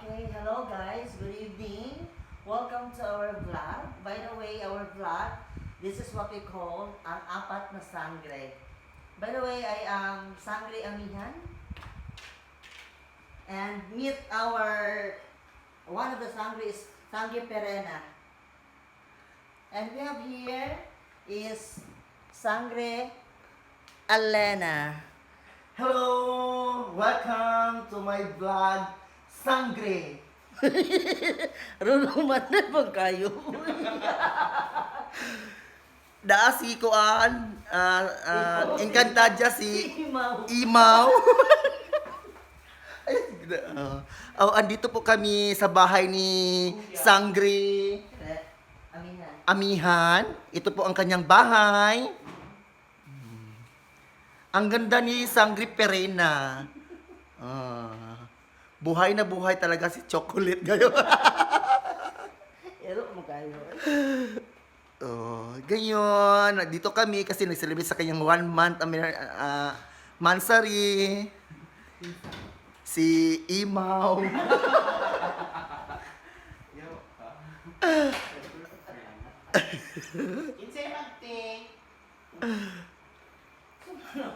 Okay, hello guys, good evening. Welcome to our vlog. By the way, our vlog, this is what we call ang apat na sangre. By the way, I am Sangre Amihan. And meet one of the sangre is Sangre Perena. And we have here is Sangre Elena. Hello! Welcome to my vlog, Sangre. Runuman na ba kayo? Daasi ko Encantadia si Imaw. Imaw. Ay, andito po kami sa bahay ni Sangre Amihan. Amihan. Ito po ang kanyang bahay. Ang ganda ni Sangre Perena. Buhay na buhay talaga si Chocolate ngayon. Ero mo kayo. Ganyan. Dito kami kasi nag-celebrate sa kanyang 1 month mansari. Si Imaw. Kinsay magting.